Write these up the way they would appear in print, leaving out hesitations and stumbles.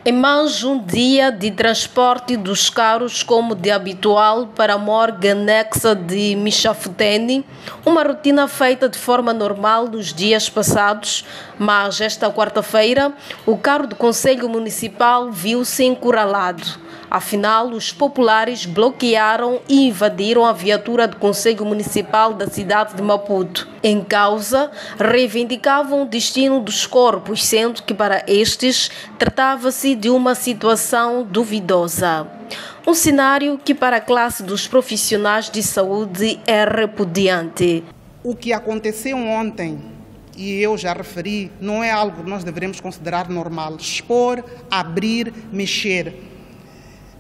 Em mais um dia de transporte dos carros como de habitual para a morgue anexa de Michafuteni, uma rotina feita de forma normal nos dias passados, mas esta quarta-feira o carro do Conselho Municipal viu-se encurralado. Afinal, os populares bloquearam e invadiram a viatura do Conselho Municipal da cidade de Maputo. Em causa, reivindicavam o destino dos corpos, sendo que para estes tratava-se de uma situação duvidosa. Um cenário que para a classe dos profissionais de saúde é repudiante. O que aconteceu ontem, e eu já referi, não é algo que nós deveremos considerar normal. Expor, abrir, mexer.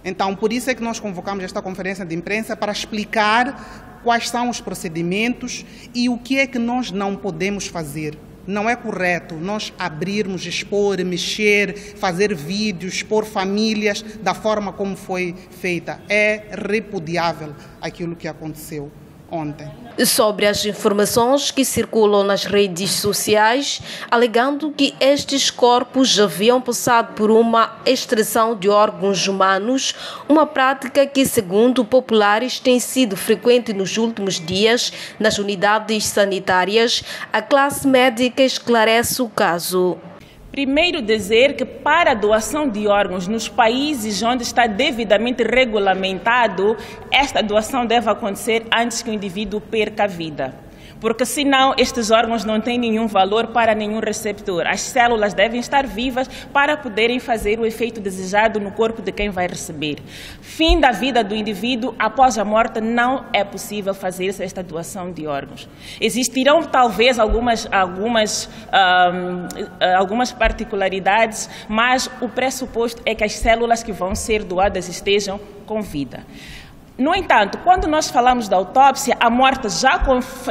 Então, por isso é que nós convocamos esta conferência de imprensa para explicar quais são os procedimentos e o que é que nós não podemos fazer. Não é correto nós abrirmos, expor, mexer, fazer vídeos, expor famílias da forma como foi feita. É repudiável aquilo que aconteceu ontem. Sobre as informações que circulam nas redes sociais, alegando que estes corpos já haviam passado por uma extração de órgãos humanos, uma prática que, segundo populares, tem sido frequente nos últimos dias nas unidades sanitárias, a classe médica esclarece o caso. Primeiro dizer que para a doação de órgãos nos países onde está devidamente regulamentado, esta doação deve acontecer antes que o indivíduo perca a vida. Porque senão estes órgãos não têm nenhum valor para nenhum receptor. As células devem estar vivas para poderem fazer o efeito desejado no corpo de quem vai receber. Fim da vida do indivíduo, após a morte, não é possível fazer esta doação de órgãos. Existirão talvez algumas particularidades, mas o pressuposto é que as células que vão ser doadas estejam com vida. No entanto, quando nós falamos da autópsia, a morte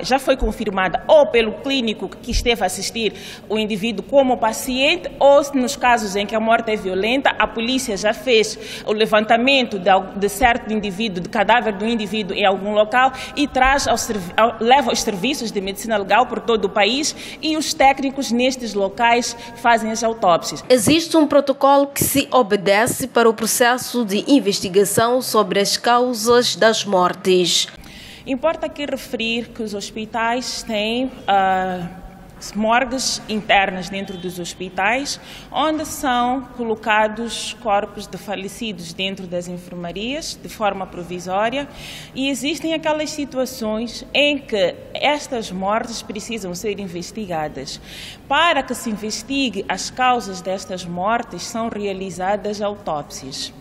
já foi confirmada ou pelo clínico que esteve a assistir o indivíduo como paciente, ou nos casos em que a morte é violenta, a polícia já fez o levantamento de certo indivíduo, de cadáver do indivíduo em algum local e leva aos serviços de medicina legal por todo o país e os técnicos nestes locais fazem as autópsias. Existe um protocolo que se obedece para o processo de investigação sobre as causas das mortes. Importa aqui referir que os hospitais têm morgues internas dentro dos hospitais, onde são colocados corpos de falecidos dentro das enfermarias, de forma provisória, e existem aquelas situações em que estas mortes precisam ser investigadas. Para que se investigue as causas destas mortes, são realizadas autópsias.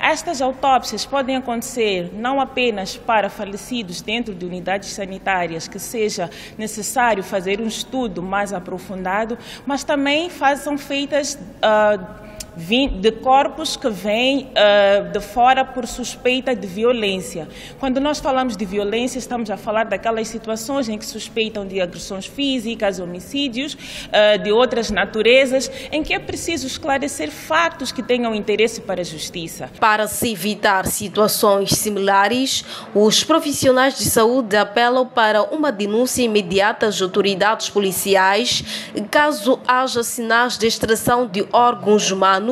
Estas autópsias podem acontecer não apenas para falecidos dentro de unidades sanitárias, que seja necessário fazer um estudo mais aprofundado, mas também são feitas de corpos que vêm de fora por suspeita de violência. Quando nós falamos de violência, estamos a falar daquelas situações em que suspeitam de agressões físicas, homicídios, de outras naturezas, em que é preciso esclarecer fatos que tenham interesse para a justiça. Para se evitar situações similares, os profissionais de saúde apelam para uma denúncia imediata às autoridades policiais caso haja sinais de extração de órgãos humanos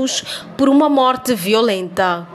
por uma morte violenta.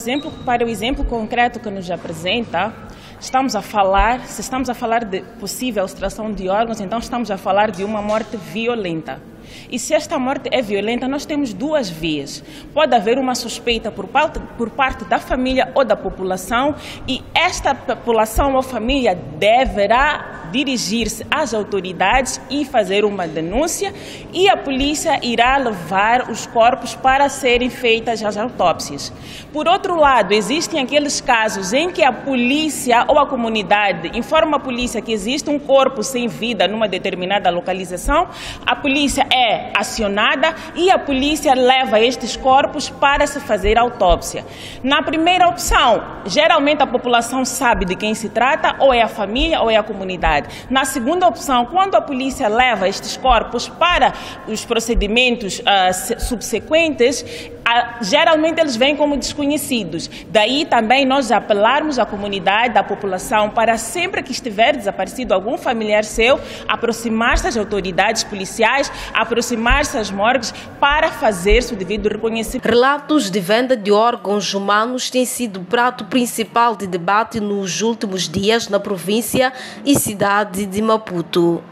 Para o exemplo concreto que nos apresenta, se estamos a falar de possível extração de órgãos, então estamos a falar de uma morte violenta. E se esta morte é violenta, nós temos duas vias. Pode haver uma suspeita por parte da família ou da população, e esta população ou família deverá dirigir-se às autoridades e fazer uma denúncia, e a polícia irá levar os corpos para serem feitas as autópsias. Por outro lado, existem aqueles casos em que a polícia ou a comunidade informa a polícia que existe um corpo sem vida numa determinada localização, a polícia é acionada e a polícia leva estes corpos para se fazer autópsia. Na primeira opção, geralmente a população sabe de quem se trata, ou é a família ou é a comunidade. Na segunda opção, quando a polícia leva estes corpos para os procedimentos subsequentes, geralmente eles vêm como desconhecidos. Daí também nós apelarmos à comunidade, à população, para sempre que estiver desaparecido algum familiar seu, aproximar-se das autoridades policiais, aproximar-se às morgues para fazer-se o devido reconhecimento. Relatos de venda de órgãos humanos têm sido o prato principal de debate nos últimos dias na província e cidade de Maputo.